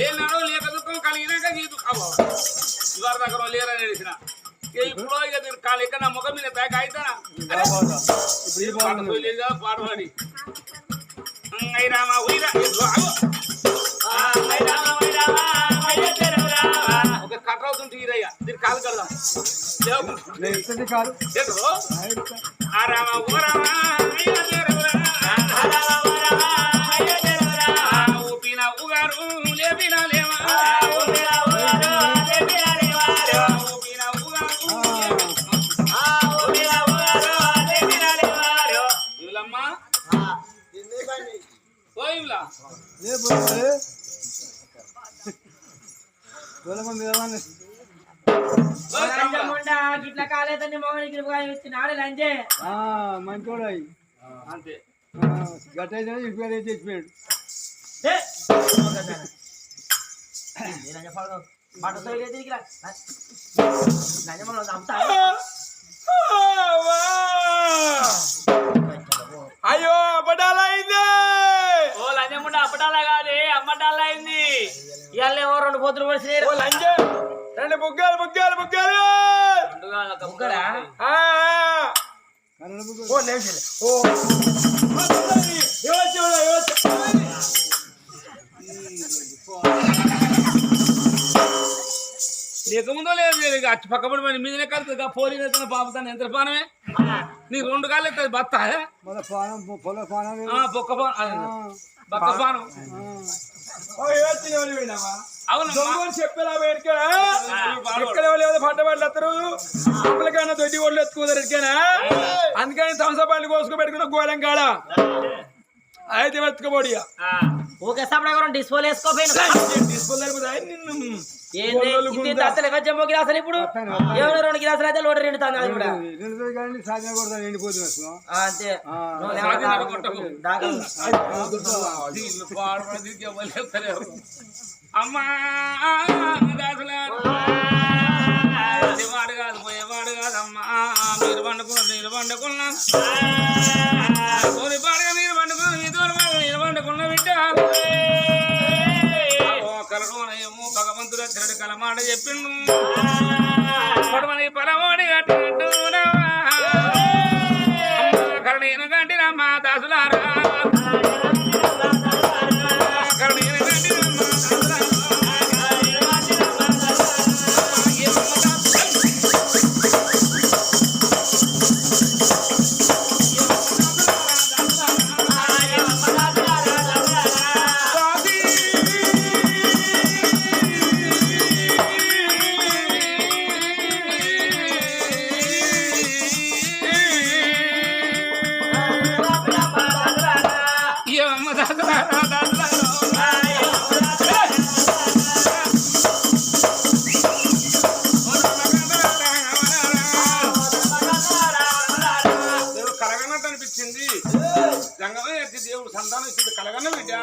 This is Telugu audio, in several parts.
ఏనాడో లేక దుఃఖం కలిగినాక నీకు ఇవాళ దగ్గర లేరని తెలిసిన ఇప్పుడు ఇక కాలు ఎక్కడ నా ముఖం మీద బ్యాగ్ అవుతానా లేదు కదా పాడవాడి రామా ఒక కట్ట అవుతుంటే ఈరయ్య దీని కాలు కడదాం ఆ రామ ఓ రామ ఊపిన ఉగారు లేపిన లేవా ఊపిన ఉగారు ఇవులమ్మా పోయిలా గిట్ల కాలేదని మోహనికి నాడే లంచే మంచోడు అంతే గట్టయితే చచ్చిపోయాడు అయ్యో అప్పటాలైంది ఓ లంచముండ అప్పటాలా కాదే అమ్మటాలైంది ఇవాళ ఏమో 2 పోతులు పడిచినారు రెండు బుగ్గాలు బుగ్గాలు బుగ్గాలు లేకముందో లేదు అచ్చి పక్కపడి మీదనే కలుతుంది పోలి పాపుతాను ఎంత పానమే నీ 2 కాళ్ళు ఎత్తుంది బత్తా బొక్క బక్క పానం చెప్పేలా ఎక్కడ పంట పండ్లు ఎత్తరు అప్పలకైనా దొడ్డి ఒళ్ళు ఎత్తుకుతారు ఎక్కనా అందుకని థమ్సప్ పండ్లు కోసుకు పెట్టుకున్న గోళం కాడ అయితే వెతుకపోడియా ఓకే సపడా డిస్పోల్ వేసుకోపోయినా డిస్పోల్ జమ్మో గిలాసులు ఇప్పుడు ఏమైనా 2 గిలాసులు అయితే లోట 2 తాను కూడా అంతే అమ్మా వాడు కాదు పోయేవాడు కాదమ్మా మీరు పండుకున్నారు నేను పండుకున్నా పాడుగా మీరు పండుకున్న నీతో నేను పండుకున్న బిడ్డ కలలోనేమో భగవంతుడు వచ్చినట్టు కలమాట చెప్పిండు పడమని పరమోడి కట్టినట్టు కరణీను కట్టినమ్మా దాసులారా కరణీను కట్టినమ్మా దేవుడు సంతానం ఇచ్చింది కలగన్న బిడ్డ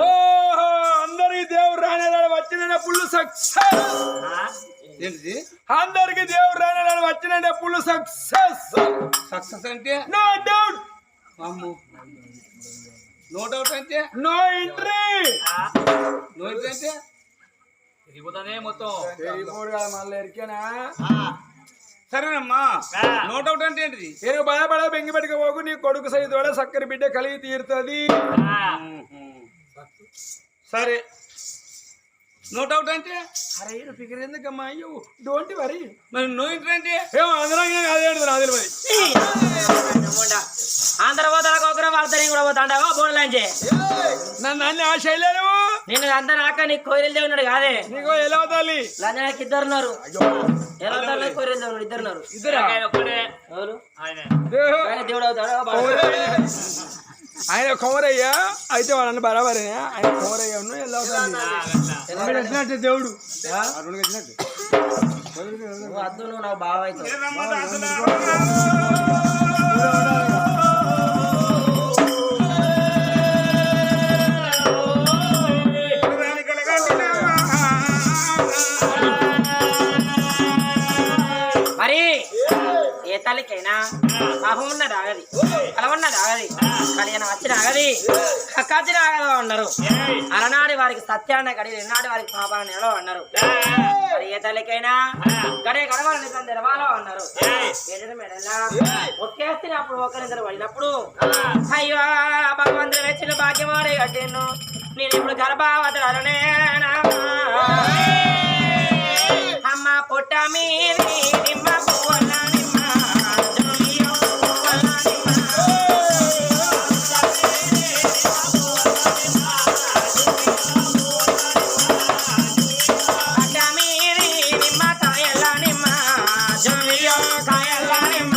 ఓహో అందరికి దేవుడు రానేదాడు వచ్చిన ఫుల్ సక్సెస్ ఏంటిది అందరికి దేవుడు రానేదాడు వచ్చిన ఫుల్ సక్సెస్ సక్సెస్ అంటే నో డౌట్ అమ్ము నో డౌట్ అంటే నో ఎంట్రీ నో ఎంట్రీ అంటే తిరిగిపోతానే మొత్తం మళ్ళీ ఎరికేనా సరేనమ్మా నో డౌట్ అంటే ఏంటిది నేను బలబడ బెంగి పెట్టుకోకు నీ కొడుకు సైతోడ చక్కని బిడ్డ కలిగి తీరుతుంది సరే నో డౌట్ అంటే అరే ఫిగర్ ఎందుకమ్మా అయ్యో డోంట్ వరీ మరి నో ఎంట్రీ అంటే ఏమో అందరం అదే నాది మరి అందరూ పోతారా ఒకరు వాళ్ళతో కూడా పోతాండావా బోర్లంచే నన్ను అన్ని ఆ శైలేను నేను అంతా నాక నీకు కోయిలు దేవుడు కాదే నీకు ఎలా అవుతాలి లంజనాకి 2 ఉన్నారు ఎలా అవుతారు కోయిలు దేవుడు 2 ఉన్నారు దేవుడు అవుతాడు ఆయన కొమరయ్యా అయితే వాళ్ళని బరాబరే ఆయన కొమరయ్య ఎలా అవుతాడు వచ్చినట్టు దేవుడు వచ్చినట్టు అద్దు నువ్వు నాకు బాగా అవుతావు మరి ఏ తల్లికైనా పాపం ఉన్నది ఆగది కలవన్నది ఆగది కళ్యాణం వచ్చిన ఆగది కచ్చిన ఆగదో అన్నారు అలనాడు వారికి సత్యాన్ని కడిగి ఎన్నాడు వారికి పాపాన్ని ఎడో అన్నారు మరి ఏ తల్లికైనా గడే గడవల నిజం తెరవాలో అన్నారు మెడల్లా ఒక్కేస్తే అప్పుడు ఒకరిద్దరు పడినప్పుడు అయ్యో భగవంతుడు వచ్చిన భాగ్యమాడే కట్టిను నేను ఇప్పుడు గర్భావతులనే అమ్మ పొట్ట మీది నిమ్మ పువ్వుల నిమ్మ జోమియో పువ్వుల పొట్ట మీది నిమ్మ కాయల నిమ్మ జోమియో కాయల నిమ్మ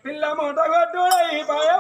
పిల్ల మూట కొట్టుడై పాయ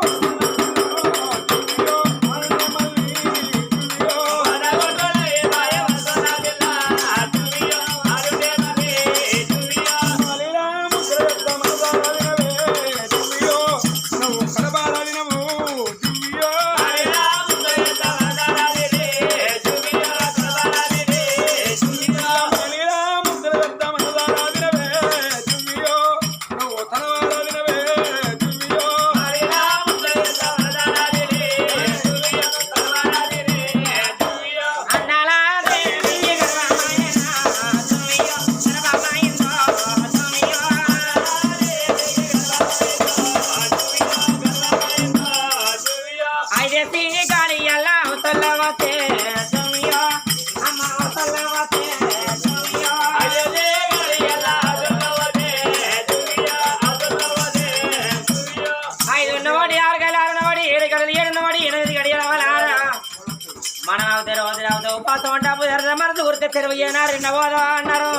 ఉపాసం అంటాపు మరదు గుర్తే తెరవయ్యేనా రెండవదో అన్నారు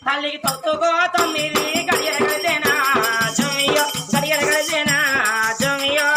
తల్లికి తొత్తుకో 9 గడియల గడితేనా జమియో గడియల గడితేనా జమియో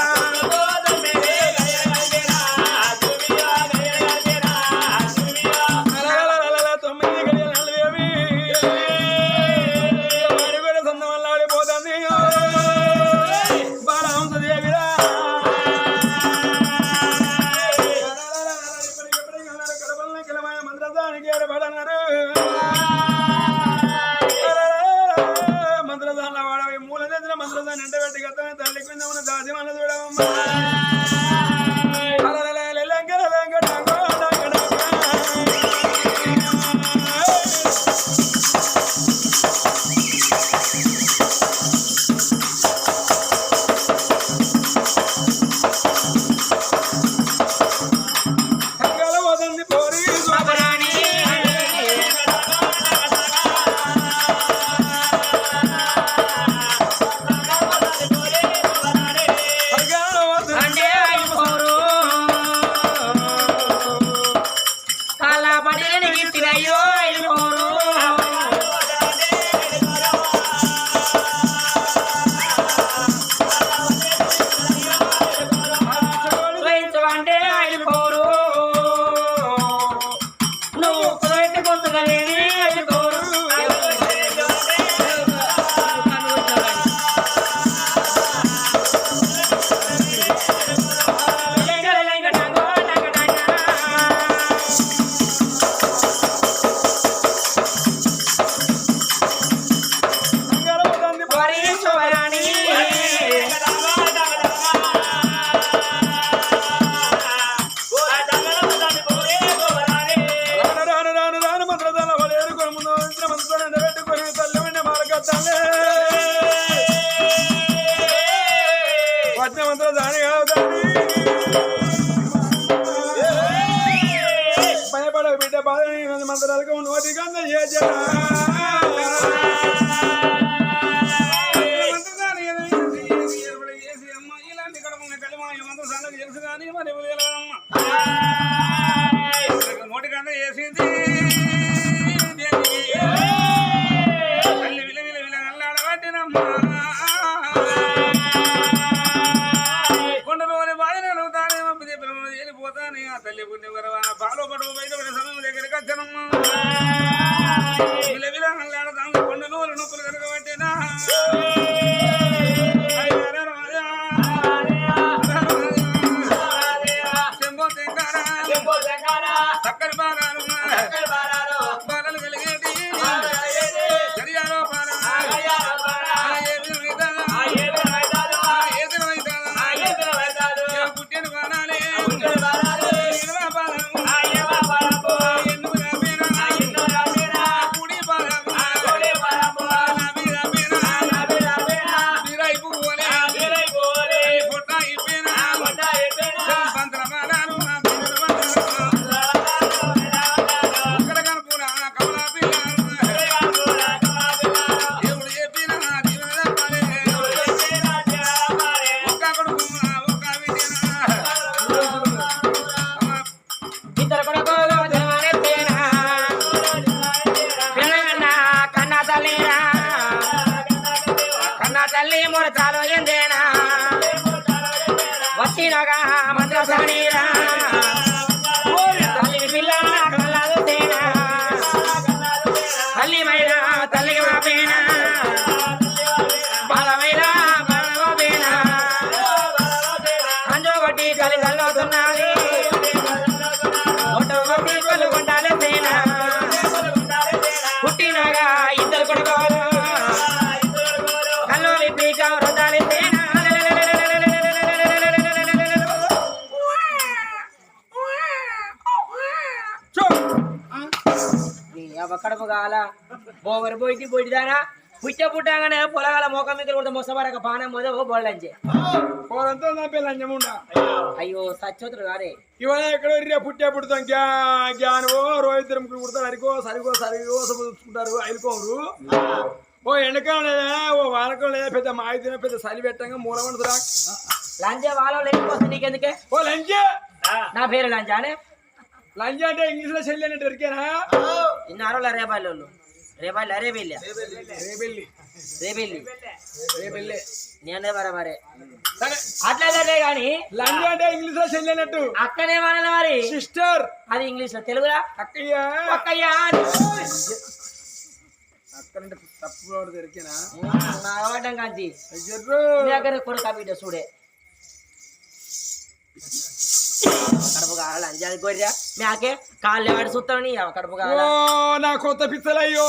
భయపడవు బిడ్డ బాధ మంత్రాలకు నోటి గంధ ఇలాంటి కడప కలిమాయ మంత్రసాలకు తెలుసు కానీ మరి నోటి గంధ చేసింది తల్లి విల విల విల నల్లాడబట్టినమ్మా కొండలోని బాధను అడుగుతానే పంపితే పిల్లలు వెళ్ళిపోతానే ఆ తల్లి పుణ్య వరవాన పాలో పడుకు బయటపడే సమయం దగ్గరికి వచ్చనమ్మా విల తల్లి మొరచాలో ఎందేనా వచ్చినగా మంత్రసానీరా తల్లి పిల్ల కళ్ళాలు తేనా తల్లి మైనా తల్లికి మాపేనా బాలమైనా బాలమోపేనా అంజోగొట్టి తల్లి తల్లవుతున్నది ఒట్టొగొట్టి కొలు కొండాలే తేనా పుట్టినగా ఇద్దరు కొడుకోరు కళ్ళు విప్పి కవరుండాలి తేనా కడుపు కాల బోగరు పోయి దానా పుట్టగానే పొలగాల మోకం మీద కూడా మొసబరక పానం పోతే ఓ బోళ్ళంచే పోరంతా నా పేరు లంజముండా అయ్యో సచ్చోతులు కాదే ఇవాళ ఎక్కడో రే పుట్టే పుడతాం జ్ఞానో రోహితరం పుడతారు అరికో సరిగో చూసుకుంటారు అయిపోరు ఓ ఎండకాలం లేదా ఓ వానకాలం లేదా పెద్ద మాయితీన పెద్ద చలి పెట్టంగా మూలమంటురా లంచే వాళ్ళ లేకపోతే నీకెందుకే ఓ లంచే నా పేరు లంచానే లంచ్ అంటే ఇంగ్లీష్ లో చెల్లి అన్నట్టు ఎరికేనా ఇన్నారో రేపాయలు రేపాయలు రేబెల్లి రేబెల్లి నేనే బరబరే సరే అట్లే గాని లంచ్ అంటే ఇంగ్లీష్ లో చెల్లి అన్నట్టు అక్కనే మన మరి సిస్టర్ అది ఇంగ్లీష్ లో తెలుగురా అక్కయ్య అక్కయ్యా అక్కడంటే తప్పు దొరికేనా అవ్వడం కాంతి జర్రు దగ్గర కొడుకు బిడ్డ చూడే కడుపు కావాలి అంజాది గొర్రె మేకే కాళ్ళు వాడి చూస్తాను కడుపు కావాలా నా కొత్త పిచ్చలయ్యో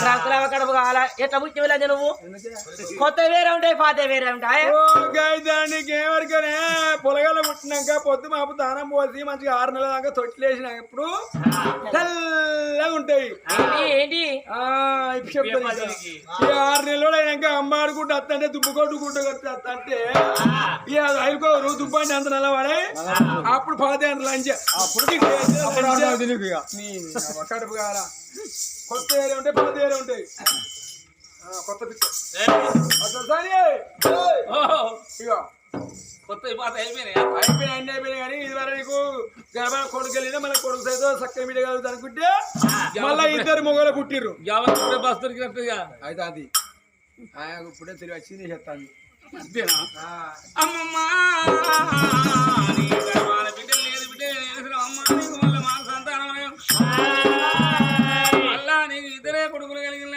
రంకుల కడుపు కావాలా ఎట్లా ముఖ్యం వెళ్ళదు నువ్వు కొత్త వేరే ఉంటాయి పాత వేరే ఉంటాయి దానికి ఏమరికనే పొలగాల పుట్టినాక పొద్దు మాపు దానం పోసి మంచిగా 6 నెలల దాకా తొట్లేసిన ఇప్పుడు తెల్లగా ఉంటాయి ఏంటి చెప్తాను 6 నెలలు అయినాక అమ్మ ఆడుకుంటూ వస్తుంటే దుబ్బు కొట్టుకుంటూ వస్తుంటే ఇక అయిపోరు దుబ్బండి అంత నెలవాడే అప్పుడు 10 ఏళ్ళ లంచ్ అప్పుడు కడుపు కావాలా కొత్త ఏరే ఉంటాయి 10 ఏరే ఉంటాయి కొత్త పిచ్చ ఇక కొత్త పాత అయిపోయినాయి అన్ని అయిపోయినాయి కానీ ఇది వరకు నీకు గర్భ కొడుకు వెళ్ళినా మన కొడుకు సైతం చక్కని మీడియా కలుగుతుంది అనుకుంటే మళ్ళా 2 మొగలు పుట్టిర్రు బస్ దొరికినట్టుగా అయితే అది ఇప్పుడే తెలివి వచ్చింది చెప్తాను అంతేనా అమ్మమ్మా బిడ్డలు లేదు బిడ్డ అమ్మ నీకు వల్ల మా సంతానం మళ్ళా నీకు ఇద్దరే కొడుకులు కలిగిన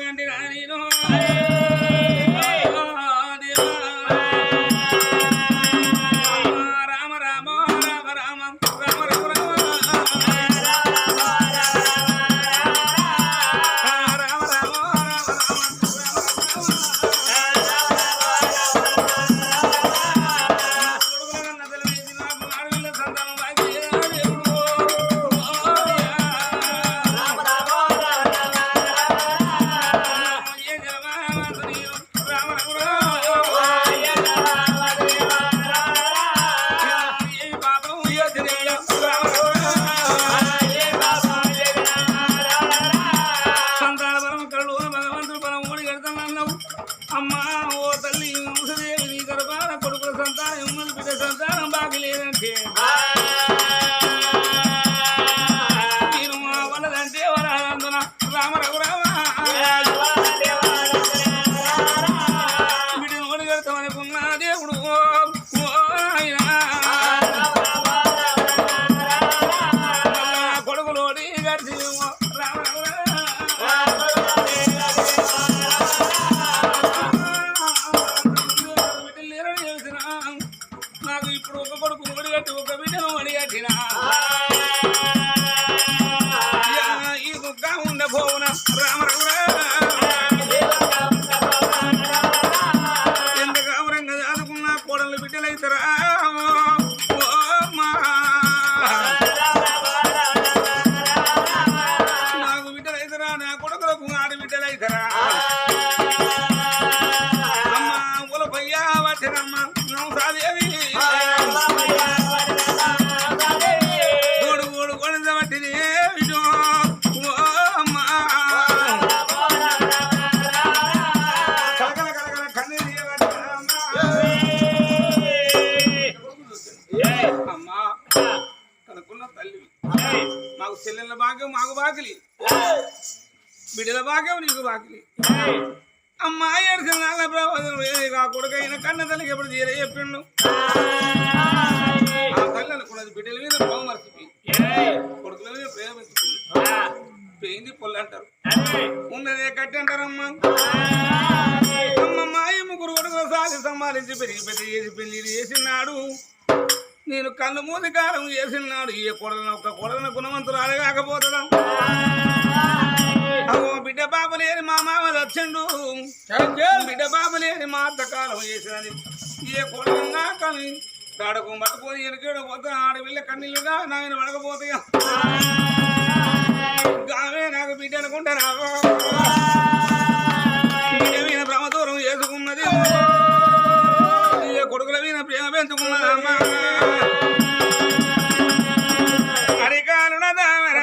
అంటే నేను రామ రామ రామ రామ రామ రామ అమ్మా ఓ తల్లి ముసదేవి నీ గర్భాన కొడుకుల సంతానం ఉన్నది బిడ్డ సంతానం బాగా లేదంటే నేను వలదంటే వరాలందున రామ రఘురామ బిడ్డను ఓడిగడతామనుకున్న దేవుడు కొడుకులు ఓడి గడిచి రామ నాకు ఇప్పుడు ఒక కొడుకు ఒడిగట్టి ఒక బిడ్డను ఒడిగట్టిన ఈ కుక్క ఉండబోవున రామ ఎంత గౌరంగా చదువుకున్న కోడలు బిడ్డలైతారా నాకు బిడ్డలైతారా నా కొడుకులకు ఆడి బిడ్డలైతారా అమ్మ ఉలపయ్యా వచ్చినమ్మ నౌసాదేవి గోడు కొనబట్టిది అమ్మా కనుకున్న తల్లి మాకు చెల్లెళ్ళ భాగ్యం మాకు బాగిలి బిడ్డల భాగ్యం నీకు బాకిలి అమ్మ ఏడుసిన ప్రభావం కొడుకైన కన్న తల్లికి ఎప్పుడు తీరే చెప్పిండు ఆ తల్లి అనుకున్నది బిడ్డల మీద ప్రేమ మర్చిపోయి కొడుకుల మీద ప్రేమ పెంచుకుంది పెయింది పొల్లు అంటారు ఉన్నదే కట్టి అంటారమ్మా అమ్మ మాయ ముగ్గురు కొడుకులు సాగి సంపాదించి పెరిగి పెద్ద చేసి పెళ్లి చేసినాడు నేను కళ్ళు మూసి కాలం చేసినాడు ఏ కొడలను ఒక్క కొడలను గుణవంతురాలు కాకపోతుందా అవో బిడ్డ బాబు లేని మా మామ వచ్చిండు బిడ్డ బాబు లేని మా అత్త కాలం చేసినది ఏ కొడలున్నా కానీ కాడకు పట్టుకొని ఎనకేడు పోతే ఆడపిల్ల కన్నీళ్ళుగా నాయన పడకపోతాయా గావే నాకు బిడ్డ అనుకుంటారా మీద భ్రమ దూరం చేసుకున్నది ఏ కొడుకుల మీద ప్రేమ పెంచుకున్నదమ్మా అరికాలున దామర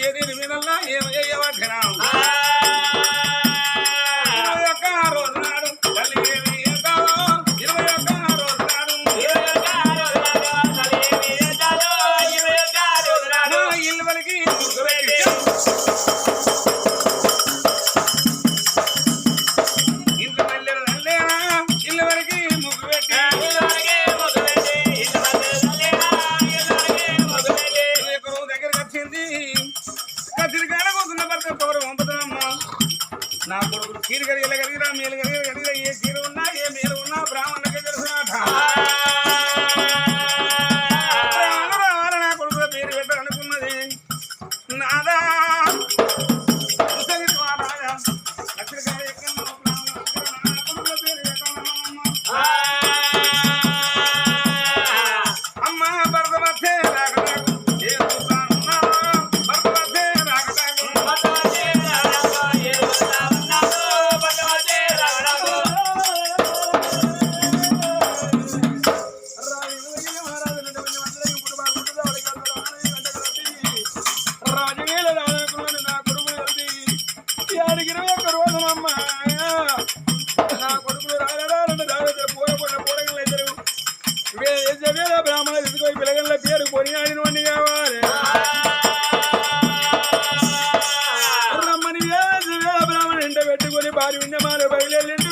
ఏది మీదల్లా ఏమయ్యవచ్చినా 21 రోజు నాడు తల్లి ఏమి చేస్తావో 21 రోజు నాడు ఇల్లు వలికి ముగ్గు పెట్టి ఇంట్లో మల్లెలు నల్లేనా ఇల్లు వలికి ముగ్గు పెట్టి దగ్గరకు వచ్చింది కత్తిరి కాడ కూతున్న భర్త కౌరు పంపుతామ్మా నా కొడుకులు కీరు కలిగిరా మేలు కలిగిరా ఏ కీరు ఉన్నా ఏ మేలు ఉన్నా బ్రాహ్మణులకే తెలుసునాట బ్రాహ్మణ నా కొడుకుల పేరు పెట్టాలనుకున్నది నాదా కత్తిరి కాడ ఎక్కడ కొడుకుల పేరు పెట్టాలమ్మా అమ్మ భర్త వచ్చే రాకటాకు ఏ చూస్తానున్నా భర్త వచ్చే రాకటాకు రాజకీయాలు రానుకున్నాను నా కొడుకులు కలిసి 21 రోజులమ్మా నా కొడుకులు రాజు పోరగలు ఇద్దరు వేద బ్రాహ్మణ ఎదుగుపోయి పిల్లగల పేరు కొనియాడిన వాడిని కావాలి రమ్మని వేద బ్రాహ్మణ ఎంట పెట్టుకొని భారీ విన్నమాలు బయలుదేరిండు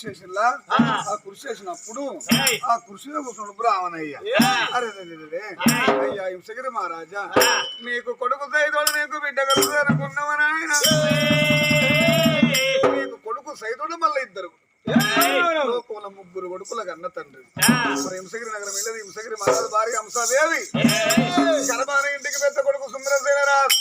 చేసినలా ఆ కృషి చేసినప్పుడు ఆ కృషిలో కూర్చున్నాడు బ్రాహ్మణయ్య అరే అయ్యా హింసగిరి మహారాజా నీకు కొడుకు సైతోడు నీకు బిడ్డ కలుగుతుంది అనుకున్నావని ఆయన నీకు కొడుకు సైతోడు మళ్ళీ ఇద్దరు ముగ్గురు కొడుకుల కన్న తండ్రి మరి హింసగిరి నగరం వెళ్ళదు హింసగిరి మహారాజు భార్య హంసాదేవి గర్భాన ఇంటికి పెద్ద కొడుకు సుందరసేనరాజు